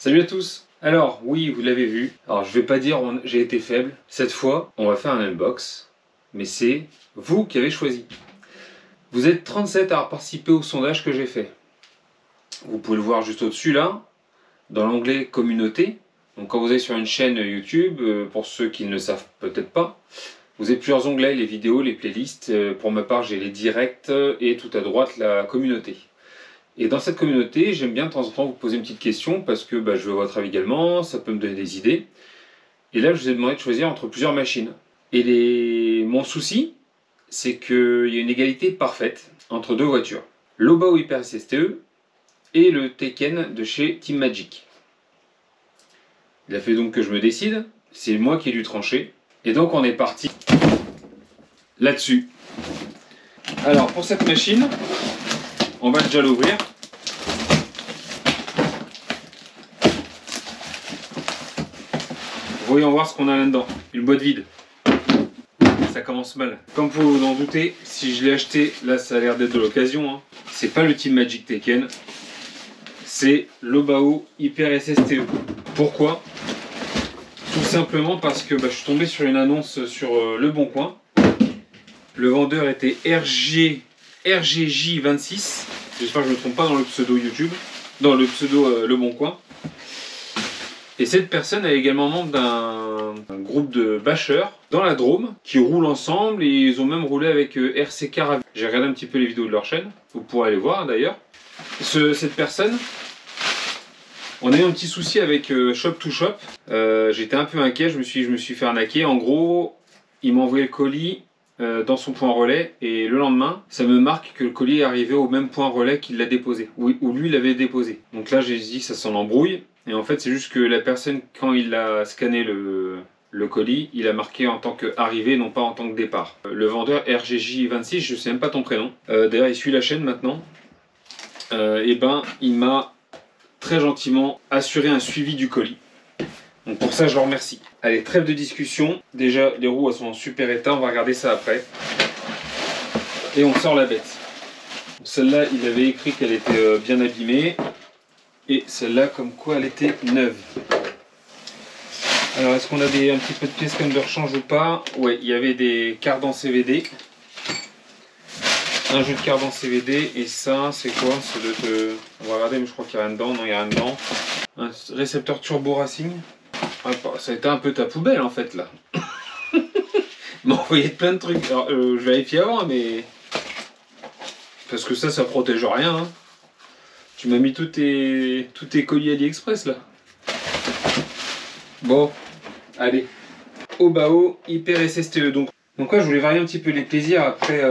Salut à tous. Alors oui, vous l'avez vu, alors je vais pas dire j'ai été faible, cette fois on va faire un unbox, mais c'est vous qui avez choisi. Vous êtes 37 à avoir participé au sondage que j'ai fait. Vous pouvez le voir juste au-dessus là, dans l'onglet communauté. Donc quand vous allez sur une chaîne YouTube, pour ceux qui ne le savent peut-être pas, vous avez plusieurs onglets, les vidéos, les playlists. Pour ma part j'ai les directs et tout à droite la communauté. Et dans cette communauté, j'aime bien de temps en temps vous poser une petite question parce que je veux votre avis également, ça peut me donner des idées. Et là, je vous ai demandé de choisir entre plusieurs machines. Et mon souci, c'est qu'il y a une égalité parfaite entre deux voitures. L'Obao Hyper SSTE et le Taycan de chez Team Magic. Il a fait donc que je me décide, c'est moi qui ai dû trancher. Et donc on est parti là-dessus. Alors pour cette machine, on va déjà l'ouvrir. Voyons voir ce qu'on a là-dedans. Une boîte vide. Ça commence mal. Comme vous vous en doutez, si je l'ai acheté, là ça a l'air d'être de l'occasion. C'est pas le Team Magic Taycan. C'est l'Obao Hyper SSTE. Pourquoi? Tout simplement parce que je suis tombé sur une annonce sur Le Bon Coin. Le vendeur était RGJ26. J'espère que je ne me trompe pas dans le pseudo YouTube. Dans le pseudo Le Bon Coin. Et cette personne est également membre d'un groupe de bâcheurs dans la Drôme qui roulent ensemble et ils ont même roulé avec RC Caravan. J'ai regardé un petit peu les vidéos de leur chaîne, vous pourrez aller voir d'ailleurs. Cette personne, on a eu un petit souci avec Shop to Shop. J'étais un peu inquiet, je me suis fait arnaquer. En gros, il m'a envoyé le colis dans son point relais et le lendemain, ça me marque que le colis est arrivé au même point relais qu'il l'a déposé, ou lui l'avait déposé. Donc là, j'ai dit ça sent l'embrouille. Et en fait, c'est juste que la personne, quand il a scanné le colis, il a marqué en tant qu'arrivée, non pas en tant que départ. Le vendeur RGJ26, je sais même pas ton prénom. D'ailleurs, il suit la chaîne maintenant. Il m'a très gentiment assuré un suivi du colis. Donc pour ça, je le remercie. Allez, trêve de discussion. Déjà, les roues elles sont en super état. On va regarder ça après. Et on sort la bête. Celle-là, il avait écrit qu'elle était bien abîmée. Et celle-là, comme quoi elle était neuve. Alors, est-ce qu'on a un petit peu de pièces comme de rechange ou pas? Ouais, il y avait des cartes en CVD. Un jeu de cartes en CVD. Et ça, c'est quoi? On va regarder, mais je crois qu'il n'y a rien dedans. Non, il n'y a rien dedans. Un récepteur Turbo Racing. Ah, ça a été un peu ta poubelle, en fait, là. Il m'a envoyé plein de trucs. Alors, je vérifie avant, mais... Parce que ça protège rien, hein. Tu m'as mis tous tes colis AliExpress là. Bon, allez. Obao Hyper SSTE. Donc ouais, je voulais varier un petit peu les plaisirs après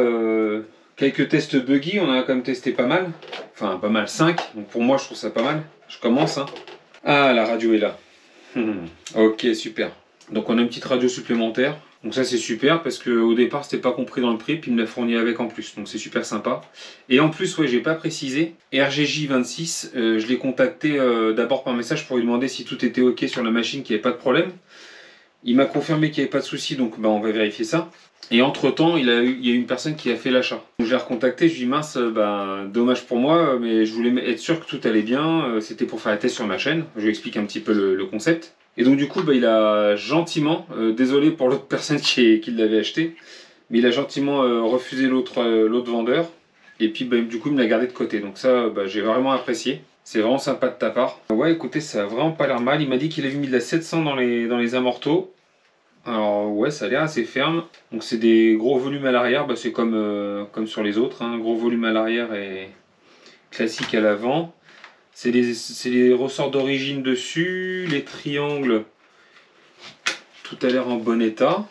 quelques tests buggy. On a quand même testé pas mal. Enfin, pas mal, 5. Donc pour moi, je trouve ça pas mal. Je commence. Ah, la radio est là. Ok, super. Donc on a une petite radio supplémentaire. Donc ça c'est super parce qu'au départ c'était pas compris dans le prix, puis il me l'a fourni avec en plus, donc c'est super sympa. Et en plus, ouais, j'ai pas précisé, RGJ26, je l'ai contacté d'abord par message pour lui demander si tout était ok sur la machine, qu'il n'y avait pas de problème. Il m'a confirmé qu'il n'y avait pas de souci, donc on va vérifier ça. Et entre temps, il y a eu une personne qui a fait l'achat. Donc je l'ai recontacté, je lui ai dit mince, dommage pour moi, mais je voulais être sûr que tout allait bien, c'était pour faire la test sur ma chaîne. Je lui explique un petit peu le concept. Et donc du coup, il a gentiment, désolé pour l'autre personne qui l'avait acheté, mais il a gentiment refusé l'autre vendeur. Et puis du coup, il me l'a gardé de côté. Donc ça, j'ai vraiment apprécié. C'est vraiment sympa de ta part. Ouais, écoutez, ça a vraiment pas l'air mal. Il m'a dit qu'il avait mis de la 700 dans les amortos. Alors ouais, ça a l'air assez ferme. Donc c'est des gros volumes à l'arrière. C'est comme sur les autres. Gros volume à l'arrière et classique à l'avant. C'est les ressorts d'origine dessus, les triangles, tout a l'air en bon état.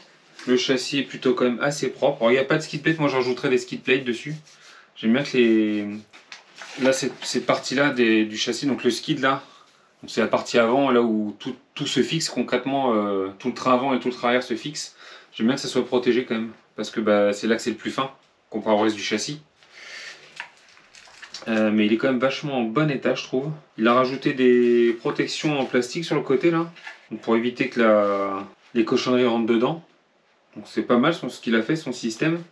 Le châssis est plutôt quand même assez propre. Alors il n'y a pas de skid plate, moi j'en rajouterais des skid plates dessus. J'aime bien que là cette partie-là du châssis, donc le skid là, c'est la partie avant, là où tout se fixe concrètement, tout le train avant et tout le train arrière se fixe. J'aime bien que ça soit protégé quand même, parce que c'est là que c'est le plus fin, comparé au reste du châssis. Mais il est quand même vachement en bon état, je trouve. Il a rajouté des protections en plastique sur le côté là, donc pour éviter que les cochonneries rentrent dedans. Donc c'est pas mal ce qu'il a fait, son système.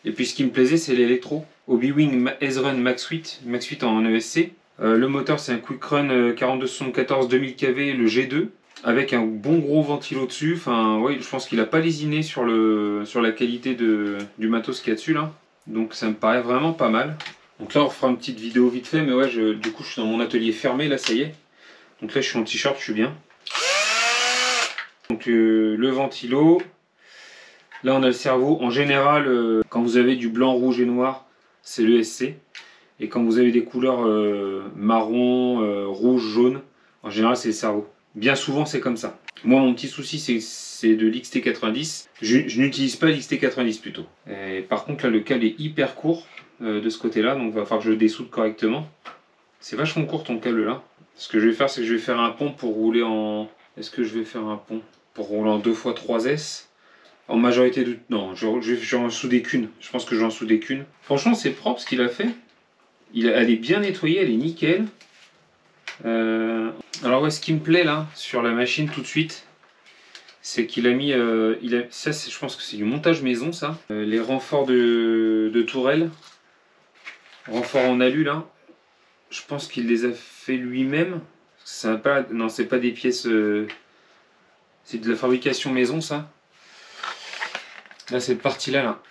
Et puis ce qui me plaisait, c'est l'électro. Hobbywing S-Run Max 8 en ESC. Le moteur c'est un Quick Run 4274 2000 kV, le G2, avec un bon gros ventilo dessus. Enfin, ouais, je pense qu'il a pas lésiné sur la qualité du matos qu'il y a dessus là. Donc ça me paraît vraiment pas mal. Donc là on fera une petite vidéo vite fait, mais ouais, du coup je suis dans mon atelier fermé là, ça y est. Donc là je suis en t-shirt, je suis bien. Donc le ventilo. Là on a le cerveau. En général, quand vous avez du blanc, rouge et noir, c'est l'ESC. Et quand vous avez des couleurs marron, rouge, jaune, en général c'est le cerveau. Bien souvent c'est comme ça. Moi mon petit souci c'est de l'XT90. Je n'utilise pas l'XT90 plutôt. Et par contre là le câble est hyper court de ce côté là, donc il va falloir que je le dessoude correctement. C'est vachement court ton câble là. Ce que je vais faire c'est que je vais faire un pont pour rouler en... Est-ce que je vais faire un pont pour rouler en 2x3S? En majorité de... Non, je vais en souder qu'une. Je pense que je vais en souder qu'une. Franchement c'est propre ce qu'il a fait. Elle est bien nettoyée, elle est nickel. Alors ouais, ce qui me plaît là sur la machine tout de suite, c'est qu'il a mis, ça je pense que c'est du montage maison ça. Les renforts de tourelle, renforts en alu là, je pense qu'il les a fait lui-même. Non, c'est pas des pièces, c'est de la fabrication maison ça. Là cette partie là.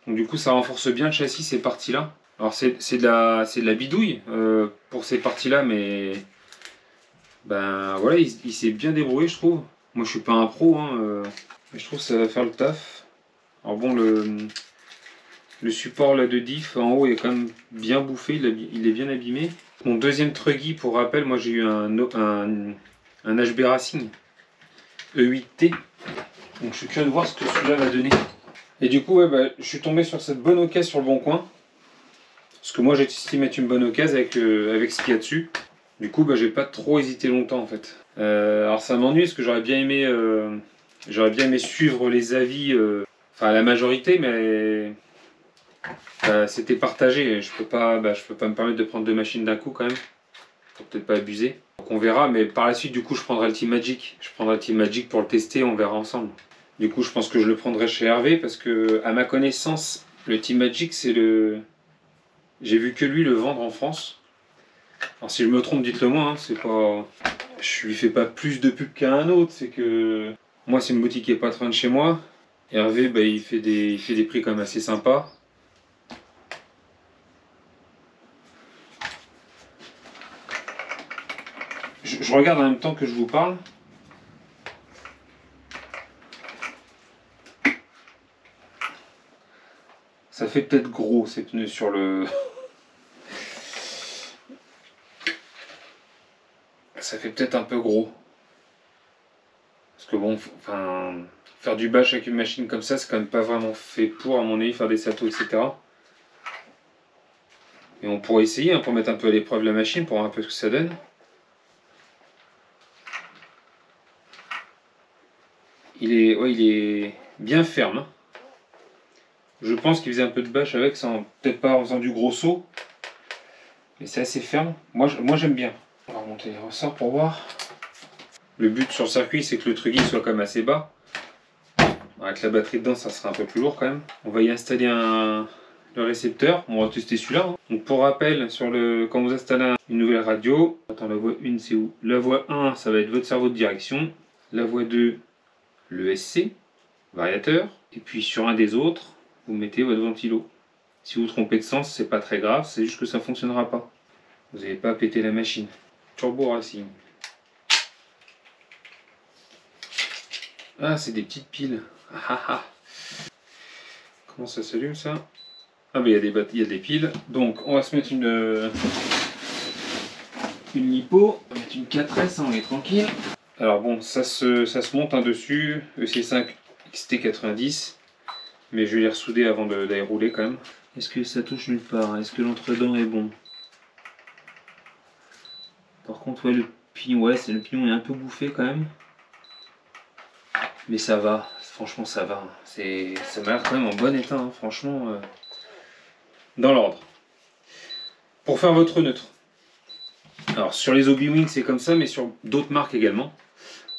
Donc du coup ça renforce bien le châssis ces parties là. Alors c'est de la bidouille pour ces parties là, mais ben voilà, il s'est bien débrouillé je trouve. Moi je suis pas un pro hein, mais je trouve que ça va faire le taf. Alors bon, le support là de diff en haut est quand même bien bouffé, il est bien abîmé. Mon deuxième truggy, pour rappel, moi j'ai eu un HB Racing E8T, donc je suis curieux de voir ce que celui-là va donner. Et du coup ouais, bah, je suis tombé sur cette bonne occasion sur le bon coin. Parce que moi j'estime être une bonne occasion avec ce qu'il y a dessus. Du coup bah, j'ai pas trop hésité longtemps en fait. Alors ça m'ennuie parce que j'aurais bien aimé suivre les avis, enfin la majorité, mais c'était partagé. Je peux pas me permettre de prendre deux machines d'un coup quand même. Faut peut-être pas abuser. Donc on verra, mais par la suite du coup je prendrai le Team Magic. Je prendrai le Team Magic pour le tester, on verra ensemble. Du coup je pense que je le prendrai chez Hervé parce que à ma connaissance le Team Magic c'est le... J'ai vu que lui le vendre en France. Alors si je me trompe, dites-le moi, hein, c'est pas... Je lui fais pas plus de pub qu'à un autre, c'est que... Moi c'est une boutique qui est pas très loin de chez moi. Hervé, bah, il fait des prix quand même assez sympas. Je regarde en même temps que je vous parle. Ça fait peut-être gros ces pneus sur le... Ça fait peut-être un peu gros. Parce que bon, enfin, faire du bash avec une machine comme ça, c'est quand même pas vraiment fait pour, à mon avis, faire des saltos, etc. Et on pourrait essayer hein, pour mettre un peu à l'épreuve la machine, pour voir un peu ce que ça donne. Il est bien ferme. Hein. Je pense qu'il faisait un peu de bash avec, peut-être pas en faisant du gros saut. Mais c'est assez ferme. Moi j'aime bien. On va remonter les ressorts pour voir. Le but sur le circuit, c'est que le truggy soit quand même assez bas. Avec la batterie dedans, ça sera un peu plus lourd quand même. On va y installer le récepteur. On va tester celui-là. Hein. Donc pour rappel, quand vous installez une nouvelle radio, attends, la voie 1 c'est où? La voie 1, ça va être votre cerveau de direction. La voie 2, le SC, variateur. Et puis sur un des autres, vous mettez votre ventilo. Si vous vous trompez de sens, c'est pas très grave, c'est juste que ça fonctionnera pas. Vous n'allez pas péter la machine. Turbo Racing. Ah, c'est des petites piles. Ah, ah. Comment ça s'allume ça? Ah, mais il y a des piles. Donc, on va se mettre une lipo. On va mettre une 4S, hein, on est tranquille. Alors bon, ça se monte hein, dessus. EC5 XT90. Mais je vais les ressouder avant d'aller rouler quand même. Est-ce que ça touche nulle part? Est-ce que l'entre-dents est bon? Par contre, ouais, le pignon est un peu bouffé quand même. Mais ça va, franchement ça va. Ça m'a l'air quand même en bon état, hein, franchement. Dans l'ordre. Pour faire votre neutre. Alors sur les Obi-Wing c'est comme ça, mais sur d'autres marques également.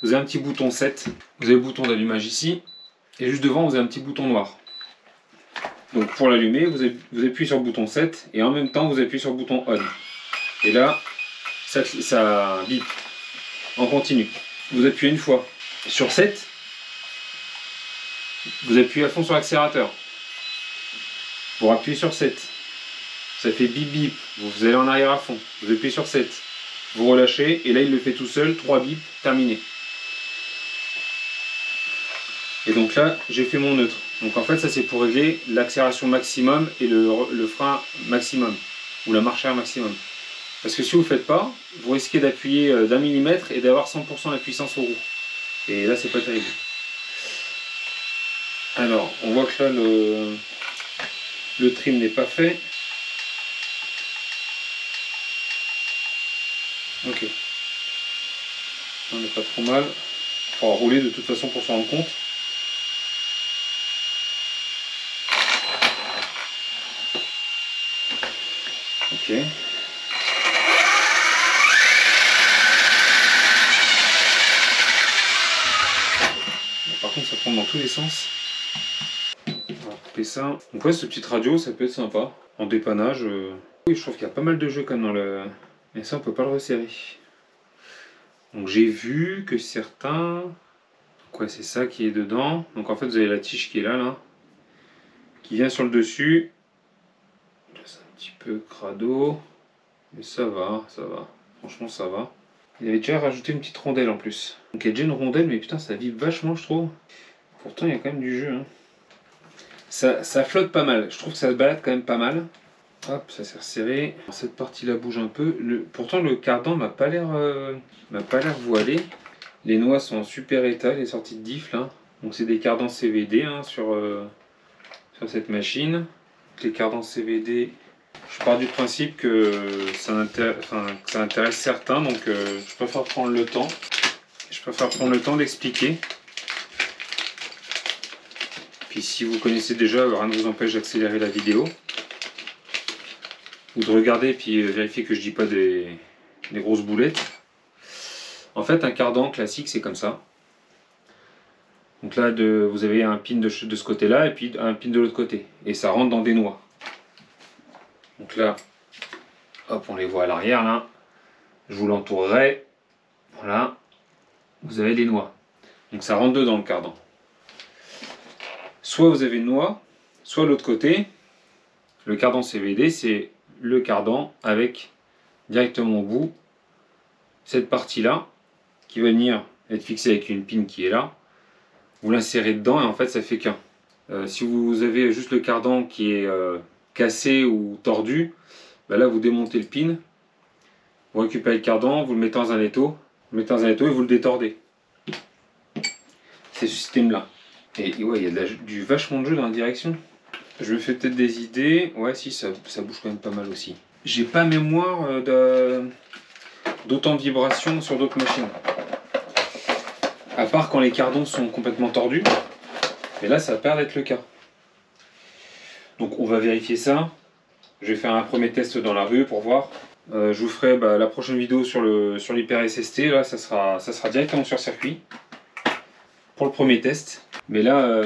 Vous avez un petit bouton 7. Vous avez le bouton d'allumage ici. Et juste devant vous avez un petit bouton noir. Donc pour l'allumer, vous appuyez sur le bouton 7 et en même temps vous appuyez sur le bouton on. Et là, ça bip en continu. Vous appuyez une fois. Sur 7, vous appuyez à fond sur l'accélérateur. Vous appuyez sur 7. Ça fait bip bip. Vous allez en arrière à fond. Vous appuyez sur 7. Vous relâchez et là il le fait tout seul. 3 bips, terminé. Et donc là, j'ai fait mon neutre. Donc en fait, ça c'est pour régler l'accélération maximum et le frein maximum. Ou la marche arrière maximum. Parce que si vous ne le faites pas, vous risquez d'appuyer d'1 millimètre et d'avoir 100% la puissance aux roues. Et là, c'est pas terrible. Alors, on voit que là, le trim n'est pas fait. Ok. On n'est pas trop mal. Il faudra rouler de toute façon pour s'en rendre compte. Ok. Par contre, ça prend dans tous les sens. On va couper ça. Donc ouais, ce petit radio, ça peut être sympa. En dépannage. Oui, je trouve qu'il y a pas mal de jeux comme dans le... Mais ça, on peut pas le resserrer. Donc j'ai vu que certains... Quoi, c'est ça qui est dedans. Donc en fait, vous avez la tige qui est là, qui vient sur le dessus. C'est un petit peu crado. Mais ça va, ça va. Franchement, ça va. Il avait déjà rajouté une petite rondelle en plus. Donc il y a déjà une rondelle, mais putain, ça vibre vachement, je trouve. Pourtant, il y a quand même du jeu. Hein. Ça flotte pas mal. Je trouve que ça se balade quand même pas mal. Hop, ça s'est resserré. Cette partie-là bouge un peu. Pourtant, le cardan m'a pas l'air voilé. Les noix sont en super état, les sorties de diff là. Donc c'est des cardans CVD hein, sur cette machine. Les cardans CVD, je pars du principe que ça intéresse certains, donc je préfère prendre le temps. Je préfère prendre le temps d'expliquer. Puis si vous connaissez déjà, rien ne vous empêche d'accélérer la vidéo. Ou de regarder et puis vérifier que je dis pas des grosses boulettes. En fait, un cardan classique, c'est comme ça. Donc là, vous avez un pin de ce côté-là et puis un pin de l'autre côté. Et ça rentre dans des noix. Donc là, hop, on les voit à l'arrière là. Je vous l'entourerai. Voilà. Vous avez les noix. Donc ça rentre dedans le cardan. Soit vous avez une noix, soit l'autre côté. Le cardan CVD, c'est le cardan avec directement au bout cette partie-là qui va venir être fixée avec une pin qui est là. Vous l'insérez dedans et en fait ça fait qu'un. Si vous avez juste le cardan qui est cassé ou tordu, bah là vous démontez le pin, vous récupérez le cardan, vous le mettez dans un étau, et vous le détordez. C'est ce système-là. Et ouais, il y a du vachement de jeu dans la direction. Je me fais peut-être des idées. Ouais, si, ça bouge quand même pas mal aussi. J'ai pas mémoire d'autant de vibrations sur d'autres machines. À part quand les cardons sont complètement tordus. Mais là, ça a l'air d'être le cas. Donc on va vérifier ça. Je vais faire un premier test dans la rue pour voir. Je vous ferai la prochaine vidéo sur l'Hyper SST. Là, ça sera directement sur circuit. Pour le premier test. Mais là,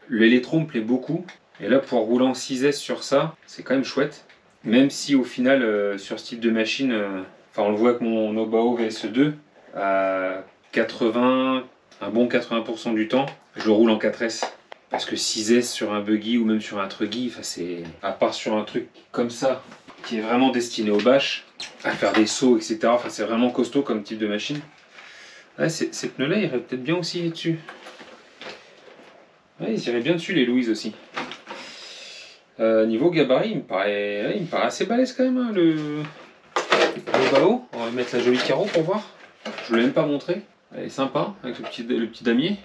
l'électron me plaît beaucoup. Et là, pour rouler en 6S sur ça, c'est quand même chouette. Même si au final, sur ce type de machine, on le voit avec mon Obao VSE2, à 80, un bon 80% du temps, je le roule en 4S. Parce que 6S sur un buggy ou même sur un truggy, c'est à part sur un truc comme ça, qui est vraiment destiné aux bâches, à faire des sauts, etc. Enfin, c'est vraiment costaud comme type de machine. Ouais, ces pneus-là, ils iraient peut-être bien aussi dessus. Ouais, ils iraient bien dessus, les Louise aussi. Niveau gabarit, il me paraît assez balèze quand même, hein, le Obao. On va mettre la jolie carreau pour voir. Je ne l'ai même pas montré. Elle est sympa, avec le petit damier.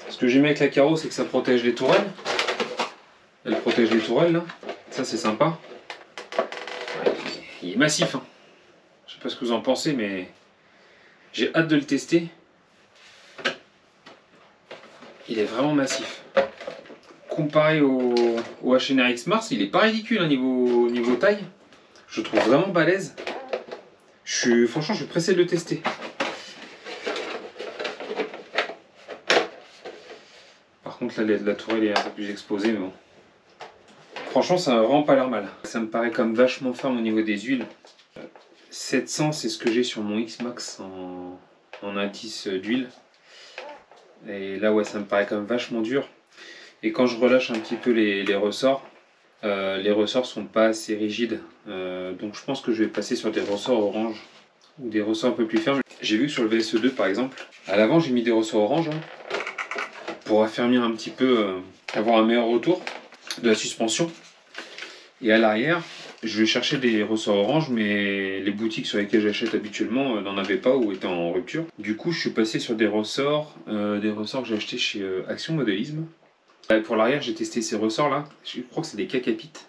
Ce que j'aime avec la carreau, c'est que ça protège les tourelles. Elle protège les tourelles, là. Ça, c'est sympa. Il est massif, hein. Je sais pas ce que vous en pensez, mais j'ai hâte de le tester. Il est vraiment massif. Comparé au HNRX Mars, il est pas ridicule hein, niveau taille. Je le trouve vraiment balèze. Franchement, je suis pressé de le tester. Par contre, là, la tourelle est un peu plus exposée, mais bon. Franchement, ça n'a vraiment pas l'air mal. Ça me paraît comme vachement ferme au niveau des huiles. 700, c'est ce que j'ai sur mon X-Max en indice d'huile. Et là, ouais, ça me paraît quand même vachement dur. Et quand je relâche un petit peu les ressorts sont pas assez rigides. Donc je pense que je vais passer sur des ressorts orange ou des ressorts un peu plus fermes. J'ai vu que sur le VSE2 par exemple, à l'avant j'ai mis des ressorts orange pour affermir un petit peu, avoir un meilleur retour de la suspension. Et à l'arrière, je vais chercher des ressorts orange, mais les boutiques sur lesquelles j'achète habituellement n'en avaient pas ou étaient en rupture. Du coup, je suis passé sur des ressorts que j'ai achetés chez Action Modélisme. Pour l'arrière, j'ai testé ces ressorts là. Je crois que c'est des cacapites.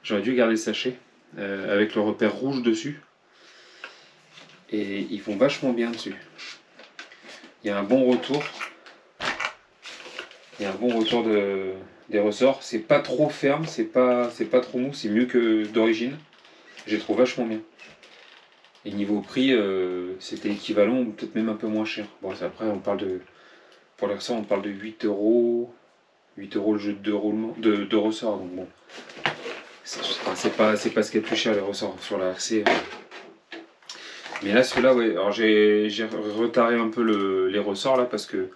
J'aurais dû garder le sachet avec le repère rouge dessus. Et ils font vachement bien dessus. Il y a un bon retour. Il y a un bon retour des ressorts. C'est pas trop ferme, c'est pas trop mou, c'est mieux que d'origine. Je les trouve vachement bien. Et niveau prix, c'était équivalent ou peut-être même un peu moins cher. Bon, après, on parle de. Pour les ressorts, on parle de 8 euros. 8 euros le jeu de roulement, de ressorts. Donc bon. C'est pas ce qu'il y a de plus cher les ressorts sur la RC. Mais là, ceux-là, ouais. Alors j'ai retardé un peu les ressorts là parce que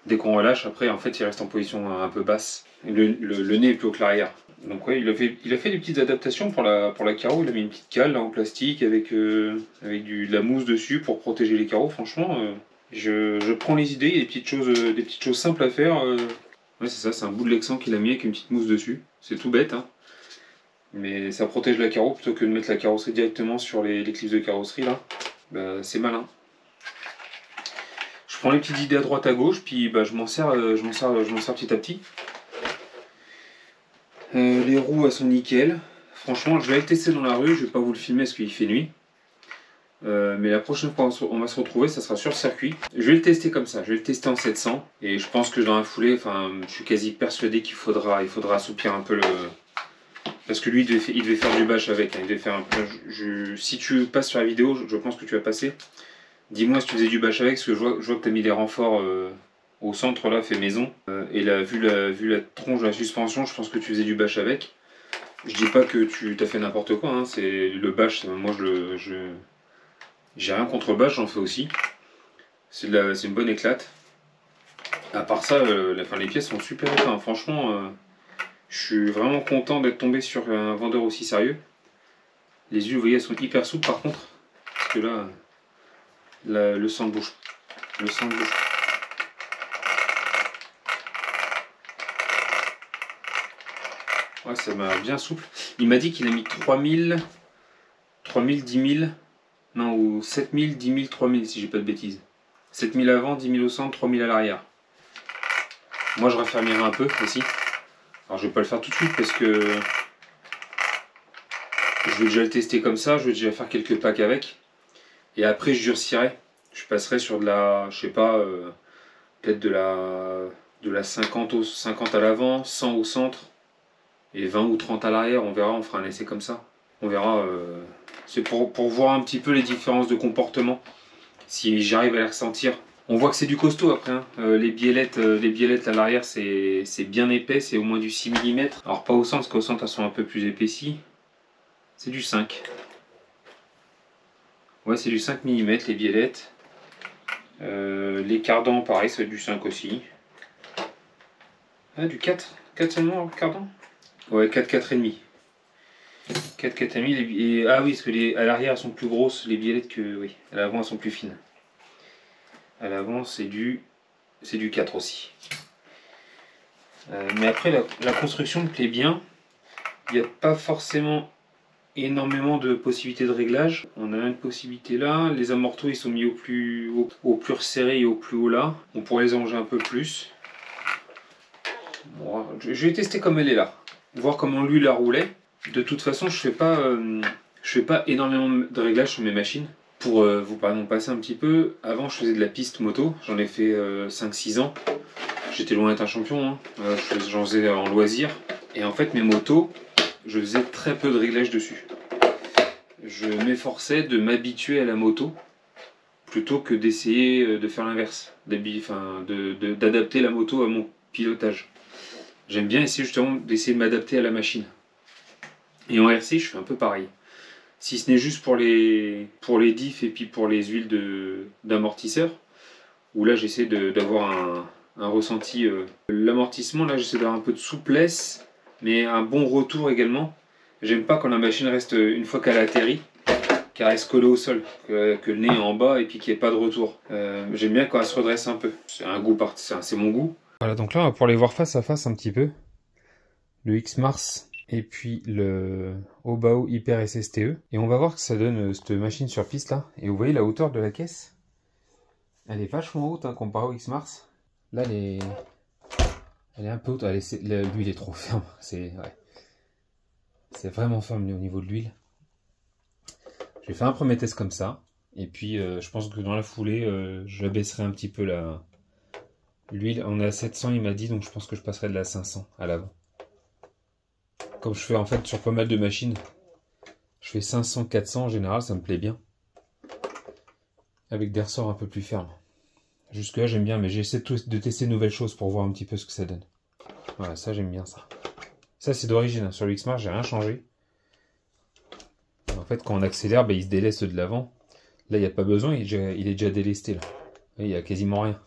dès qu'on relâche, après, en fait, il reste en position un peu basse. Et le nez est plus haut que l'arrière. Donc ouais, il a fait des petites adaptations pour la carreau. Il a mis une petite cale là, en plastique avec de la mousse dessus pour protéger les carreaux. Franchement, je prends les idées. Il y a des petites choses simples à faire. Ouais, c'est ça, c'est un bout de Lexan qu'il a mis avec une petite mousse dessus. C'est tout bête, hein. Mais ça protège la carreau plutôt que de mettre la carrosserie directement sur les clips de carrosserie là. Bah, c'est malin. Je prends les petites idées à droite à gauche, puis bah, je m'en sers petit à petit. Les roues elles sont nickel. Franchement, je vais aller le tester dans la rue, je vais pas vous le filmer parce qu'il fait nuit. Mais la prochaine fois on va se retrouver, ça sera sur le circuit. Je vais le tester comme ça, je vais le tester en 700. Et je pense que dans la foulée, je suis quasi persuadé qu'il faudra assouplir un peu le... Parce que lui, il devait faire du bash avec. Hein. Il devait faire si tu passes sur la vidéo, je pense que tu vas passer. Dis-moi si tu faisais du bash avec, parce que je vois que tu as mis des renforts au centre là, fait maison. Et là, vu la tronche de la suspension, je pense que tu faisais du bash avec. Je dis pas que tu t'as fait n'importe quoi, hein. C'est le bash, moi j'ai rien contre le bash, j'en fais aussi. C'est une bonne éclate. À part ça, les pièces sont super états, hein. Franchement, je suis vraiment content d'être tombé sur un vendeur aussi sérieux. Les huiles, vous voyez, elles sont hyper souples par contre. Parce que là, le sang bouge. Le sang bouge. Ouais, ça m'a bien souple. Il m'a dit qu'il a mis 3000, 10 000, non, ou 7000, 10 000, 3000 si j'ai pas de bêtises. 7000 avant, 10 000 au centre, 3000 à l'arrière. Moi je raffermirai un peu aussi. Alors je vais pas le faire tout de suite parce que je vais déjà le tester comme ça, je vais déjà faire quelques packs avec. Et après je durcirai. Je passerai sur de la, je sais pas, peut-être de la 50 à l'avant, 100 au centre et 20 ou 30 à l'arrière. On verra, on fera un essai comme ça. On verra. C'est pour voir un petit peu les différences de comportement. Si j'arrive à les ressentir. On voit que c'est du costaud après. Hein. Les biellettes à l'arrière, c'est bien épais, c'est au moins du 6 mm. Alors pas au centre, parce qu'au centre elles sont un peu plus épaissies. C'est du 5. Ouais, c'est du 5 mm les biellettes. Les cardans, pareil, c'est du 5 aussi. Ah, du 4. 4 seulement, cardan. Ouais, 4, 4,5. 4, 4,5. Ah oui, parce que à l'arrière elles sont plus grosses, les biellettes que. Oui, à l'avant elles sont plus fines. À l'avant c'est du 4 aussi. Mais après la construction me plaît bien. Il n'y a pas forcément énormément de possibilités de réglage. On a une possibilité là. Les amortos ils sont mis au plus resserré et au plus haut là. On pourrait les allonger un peu plus. Bon, je vais tester comme elle est là. Voir comment lui la roulait. De toute façon je fais pas énormément de réglages sur mes machines. Pour vous passer un petit peu, avant je faisais de la piste moto, j'en ai fait 5-6 ans. J'étais loin d'être un champion, hein. J'en faisais en loisir. Et en fait mes motos, je faisais très peu de réglages dessus. Je m'efforçais de m'habituer à la moto, plutôt que d'essayer de faire l'inverse, d'adapter la moto à mon pilotage. J'aime bien essayer justement d'essayer de m'adapter à la machine. Et en RC, je fais un peu pareil. Si ce n'est juste pour les diffs et puis pour les huiles d'amortisseur, où là j'essaie d'avoir un ressenti. L'amortissement, là j'essaie d'avoir un peu de souplesse, mais un bon retour également. J'aime pas quand la machine reste, une fois qu'elle a atterri, qu'elle reste collée au sol, que le nez est en bas et puis qu'il n'y ait pas de retour. J'aime bien quand elle se redresse un peu. C'est un goût c'est mon goût. Voilà, donc là on va pouvoir les voir face à face un petit peu. Le X-Mars et puis le Obao Hyper SSTE. Et on va voir que ça donne cette machine sur piste là. Et vous voyez la hauteur de la caisse, elle est vachement haute hein, comparée au X-Mars. Là elle est un peu haute. L'huile est trop ferme. C'est vraiment ferme au niveau de l'huile. J'ai fait un premier test comme ça. Et puis je pense que dans la foulée, je baisserai un petit peu l'huile. On est à 700 il m'a dit, donc je pense que je passerai de la 500 à l'avant. Comme je fais en fait sur pas mal de machines, je fais 500-400 en général, ça me plaît bien. Avec des ressorts un peu plus fermes. Jusque là j'aime bien, mais j'essaie de tester de nouvelles choses pour voir un petit peu ce que ça donne. Voilà, ça j'aime bien ça. Ça c'est d'origine, hein. Sur le X-Mars j'ai rien changé. En fait quand on accélère, il se déleste de l'avant. Là il n'y a pas besoin, il est déjà délesté là. Il n'y a quasiment rien.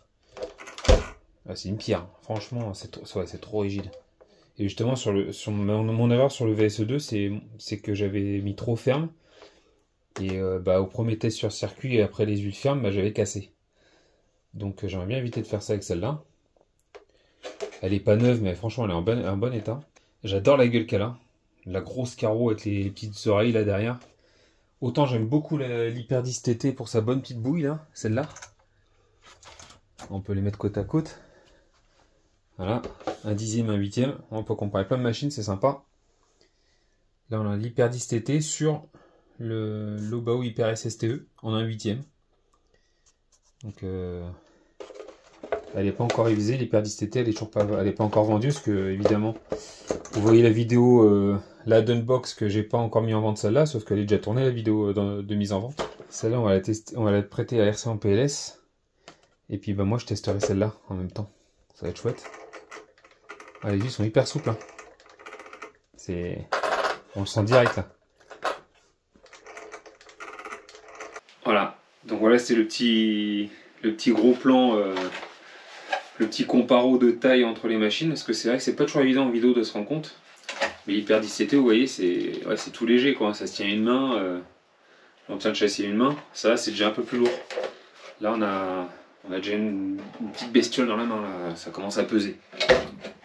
C'est une pierre, franchement c'est trop rigide. Et justement, mon erreur sur le VSE2, c'est que j'avais mis trop ferme. Et au premier test sur circuit et après les huiles fermes, j'avais cassé. Donc j'aimerais bien éviter de faire ça avec celle-là. Elle est pas neuve, mais franchement, elle est en bon état. J'adore la gueule qu'elle a. La grosse carreau avec les petites oreilles là derrière. Autant j'aime beaucoup l'Hyper10 TT pour sa bonne petite bouille là, celle-là. On peut les mettre côte à côte. Voilà, un dixième, un huitième. On peut comparer plein de machines, c'est sympa. Là, on a l'Hyper10 TT sur l'Obao Hyper SSTE en un huitième. Donc, elle n'est pas encore révisée, l'Hyper10 TT, elle est pas encore vendue, parce que, évidemment, vous voyez la vidéo, la Dunbox, que j'ai pas encore mis en vente celle-là, sauf qu'elle est déjà tournée, la vidéo de mise en vente. Celle-là, on va la prêter à RC en PLS. Et puis, moi, je testerai celle-là en même temps. Ça va être chouette. Ah, les huiles sont hyper souples. Hein. On le sent direct là. Voilà. Donc voilà, c'était le petit gros plan, le petit comparo de taille entre les machines. Parce que c'est vrai que c'est pas toujours évident en vidéo de se rendre compte. Mais l'Hyper10 TT, vous voyez, c'est tout léger quoi. Ça se tient à une main. On tient le châssis à une main. Ça, c'est déjà un peu plus lourd. Là, on a déjà une petite bestiole dans la main. Là. Ça commence à peser.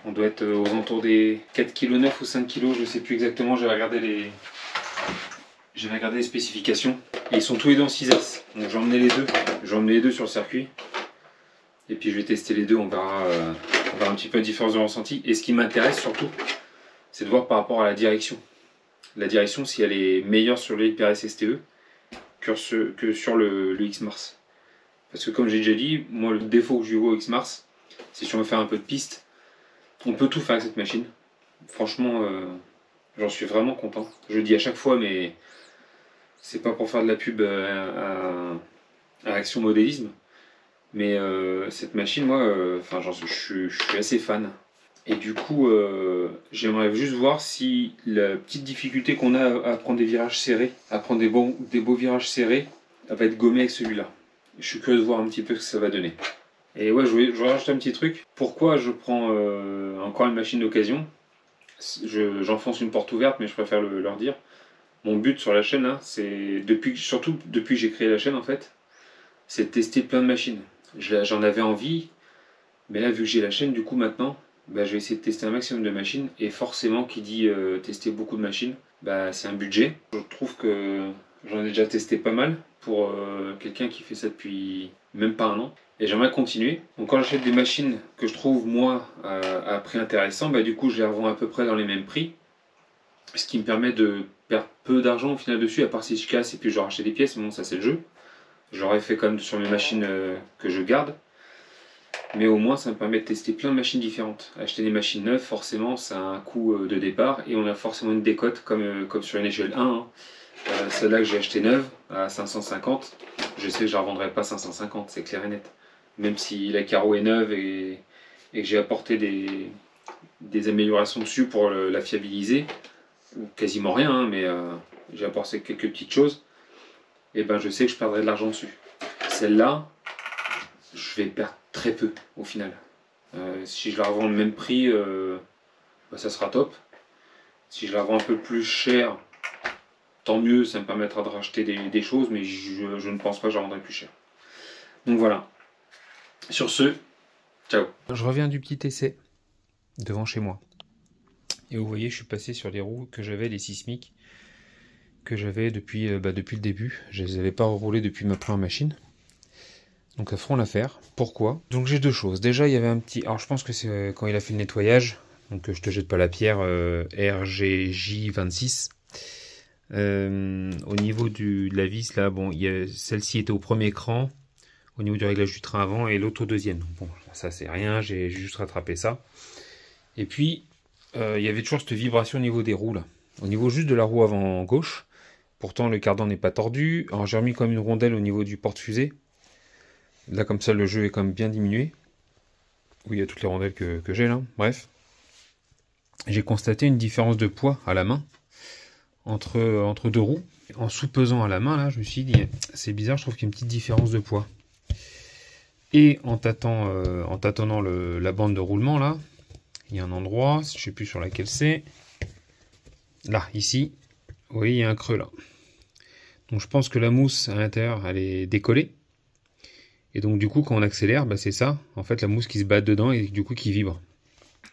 On doit être aux alentours des 4,9 kg ou 5 kg, je ne sais plus exactement, j'avais regardé les spécifications. Et ils sont tous les deux en 6 as. Donc j'ai emmené les deux sur le circuit. Et puis je vais tester les deux, on verra un petit peu la différence de ressenti. Et ce qui m'intéresse surtout, c'est de voir par rapport à la direction. La direction, si elle est meilleure sur le Hyper SSTE que sur le X-Mars. Parce que comme j'ai déjà dit, moi le défaut que je vois au X-Mars, c'est si on veut faire un peu de piste. On peut tout faire avec cette machine. Franchement, j'en suis vraiment content. Je le dis à chaque fois, mais c'est pas pour faire de la pub à Action Modélisme. Mais cette machine, moi, je suis assez fan. Et du coup, j'aimerais juste voir si la petite difficulté qu'on a à prendre des virages serrés, à prendre des beaux virages serrés, va être gommée avec celui-là. Je suis curieux de voir un petit peu ce que ça va donner. Et ouais, je voulais rajouter un petit truc. Pourquoi je prends encore une machine d'occasion? J'enfonce une porte ouverte, mais je préfère leur dire. Mon but sur la chaîne, là, c'est surtout depuis que j'ai créé la chaîne, en fait, c'est de tester plein de machines. J'en avais envie, mais là, vu que j'ai la chaîne, du coup, maintenant, je vais essayer de tester un maximum de machines. Et forcément, qui dit tester beaucoup de machines, c'est un budget. Je trouve que j'en ai déjà testé pas mal pour quelqu'un qui fait ça depuis même pas un an. Et j'aimerais continuer. Donc quand j'achète des machines que je trouve moi à prix intéressant, du coup je les revends à peu près dans les mêmes prix. Ce qui me permet de perdre peu d'argent au final dessus, à part si je casse et puis je dois racheter des pièces, mais bon ça c'est le jeu. J'aurais fait comme sur mes machines que je garde. Mais au moins ça me permet de tester plein de machines différentes. Acheter des machines neuves, forcément ça a un coût de départ et on a forcément une décote comme sur une échelle 1. Hein. Celle-là que j'ai acheté neuve à 550, je sais que je ne la revendrai pas 550, c'est clair et net. Même si la carreau est neuve et que j'ai apporté des améliorations dessus pour la fiabiliser. Ou quasiment rien, hein, mais j'ai apporté quelques petites choses. Et ben je sais que je perdrai de l'argent dessus. Celle-là, je vais perdre très peu au final. Si je la revends le même prix, bah, ça sera top. Si je la revends un peu plus cher, tant mieux, ça me permettra de racheter des choses, mais je ne pense pas que je la vendrai plus cher. Donc voilà. Sur ce, ciao. Je reviens du petit essai devant chez moi. Et vous voyez, je suis passé sur les roues que j'avais, les sismiques, que j'avais depuis le début. Je ne les avais pas reroulées depuis ma première machine. Donc à fond l'affaire. Pourquoi? Donc j'ai deux choses. Déjà, il y avait un petit... Alors je pense que c'est quand il a fait le nettoyage. Donc je te jette pas la pierre, RGJ26. Au niveau de la vis, là, bon, celle-ci était au premier cran. Au niveau du réglage du train avant et l'autre au deuxième. Bon, ça c'est rien, j'ai juste rattrapé ça. Et puis, il y avait toujours cette vibration au niveau des roues là. Au niveau juste de la roue avant gauche. Pourtant le cardan n'est pas tordu. Alors j'ai remis comme une rondelle au niveau du porte-fusée. Là comme ça le jeu est quand même bien diminué. Oui, il y a toutes les rondelles que j'ai là. Bref. J'ai constaté une différence de poids à la main. Entre deux roues. En sous-pesant à la main là, je me suis dit, c'est bizarre, je trouve qu'il y a une petite différence de poids. Et en tâtonnant la bande de roulement là, il y a un endroit, je ne sais plus sur laquelle c'est. Là, ici, vous voyez, il y a un creux là. Donc je pense que la mousse à l'intérieur, elle est décollée. Et donc du coup, quand on accélère, bah, c'est ça. En fait, la mousse qui se bat dedans et du coup qui vibre.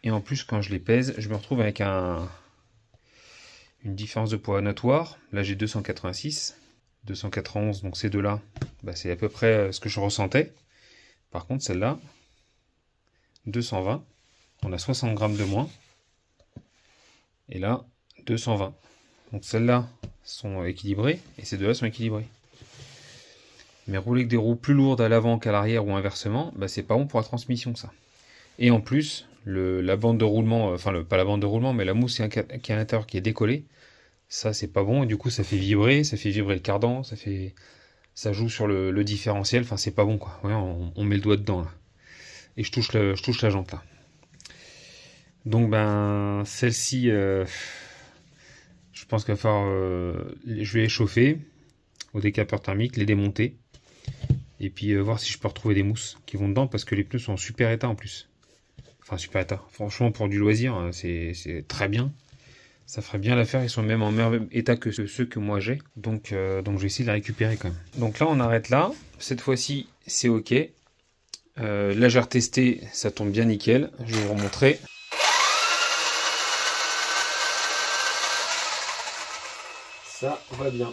Et en plus, quand je les pèse, je me retrouve avec une différence de poids notoire. Là, j'ai 286, 291, donc ces deux-là, bah, c'est à peu près ce que je ressentais. Par contre, celle-là, 220, on a 60 grammes de moins. Et là, 220. Donc celles-là sont équilibrées et ces deux-là sont équilibrées. Mais rouler avec des roues plus lourdes à l'avant qu'à l'arrière ou inversement, bah, c'est pas bon pour la transmission ça. Et en plus, la bande de roulement, enfin pas la bande de roulement, mais la mousse qui est à l'intérieur qui est décollée, ça c'est pas bon et du coup ça fait vibrer le cardan, ça joue sur le différentiel, enfin c'est pas bon quoi. Ouais, on met le doigt dedans là. Et je touche la jante là. Donc ben celle-ci, je pense qu'il va falloir, je vais échauffer au décapeur thermique, les démonter et puis voir si je peux retrouver des mousses qui vont dedans parce que les pneus sont en super état en plus. Enfin super état. Franchement pour du loisir c'est très bien. Ça ferait bien l'affaire, ils sont même en meilleur état que ceux que moi j'ai. Donc je vais essayer de la récupérer quand même. Donc là on arrête là. Cette fois-ci c'est ok. Là j'ai retesté, ça tombe bien nickel. Je vais vous remontrer. Ça va bien.